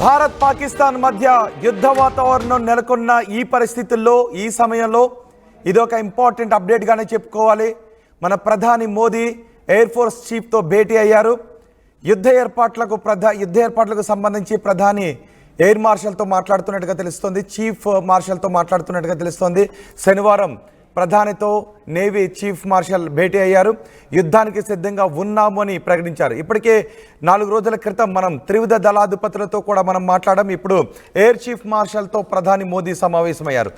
భారత్ పాకిస్తాన్ మధ్య యుద్ధ వాతావరణం నెలకొన్న ఈ పరిస్థితుల్లో ఈ సమయంలో ఇదొక ఇంపార్టెంట్ అప్డేట్ గానే చెప్పుకోవాలి. మన ప్రధాని మోదీ ఎయిర్ ఫోర్స్ చీఫ్ తో భేటీ అయ్యారు. యుద్ధ ఏర్పాట్లకు సంబంధించి ప్రధాని ఎయిర్ మార్షల్ తో మాట్లాడుతున్నట్టుగా తెలుస్తోంది. చీఫ్ మార్షల్ తో మాట్లాడుతున్నట్టుగా తెలుస్తోంది. శనివారం ప్రధానితో నేవీ చీఫ్ మార్షల్ భేటీ అయ్యారు. యుద్ధానికి సిద్ధంగా ఉన్నాము అని ప్రకటించారు. ఇప్పటికే 4 రోజుల క్రితం మనం త్రివిధ దళాధిపతులతో కూడా మనం మాట్లాడడం. ఇప్పుడు ఎయిర్ చీఫ్ మార్షల్తో ప్రధాని మోదీ సమావేశమయ్యారు.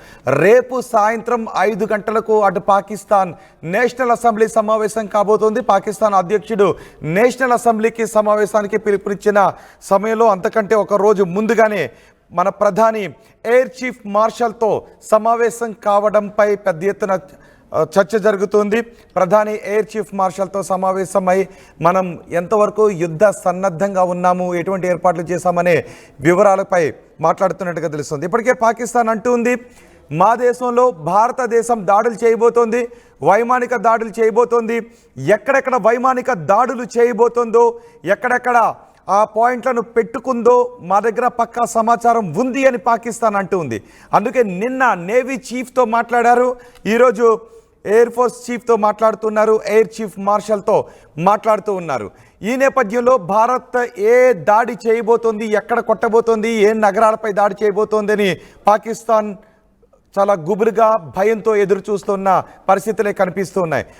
రేపు సాయంత్రం 5 గంటలకు అటు పాకిస్తాన్ నేషనల్ అసెంబ్లీ సమావేశం కాబోతోంది. పాకిస్తాన్ అధ్యక్షుడు నేషనల్ అసెంబ్లీకి సమావేశానికి పిలుపునిచ్చిన సమయంలో అంతకంటే ఒక రోజు ముందుగానే మన ప్రధాని ఎయిర్ చీఫ్ మార్షల్తో సమావేశం కావడంపై పెద్ద ఎత్తున చర్చ జరుగుతుంది. ప్రధాని ఎయిర్ చీఫ్ మార్షల్తో సమావేశమై మనం ఎంతవరకు యుద్ధ సన్నద్ధంగా ఉన్నాము, ఎటువంటి ఏర్పాట్లు చేశామనే వివరాలపై మాట్లాడుతున్నట్టుగా తెలుస్తుంది. ఇప్పటికే పాకిస్తాన్ అంటుంది, మా దేశంలో భారతదేశం దాడులు చేయబోతోంది, వైమానిక దాడులు చేయబోతోంది. ఎక్కడెక్కడ వైమానిక దాడులు చేయబోతోందో, ఎక్కడెక్కడ ఆ పాయింట్లను పెట్టుకుందో మా దగ్గర పక్కా సమాచారం ఉంది అని పాకిస్తాన్ అంటుంది. అందుకే నిన్న నేవీ చీఫ్తో మాట్లాడారు, ఈరోజు ఎయిర్ ఫోర్స్ చీఫ్తో మాట్లాడుతున్నారు, ఎయిర్ చీఫ్ మార్షల్తో మాట్లాడుతూ ఉన్నారు. ఈ నేపథ్యంలో భారత్ ఏ దాడి చేయబోతోంది, ఎక్కడ కొట్టబోతోంది, ఏ నగరాలపై దాడి చేయబోతోంది అని పాకిస్తాన్ చాలా గుబురుగా భయంతో ఎదురు చూస్తున్న పరిస్థితులే కనిపిస్తూ ఉన్నాయి.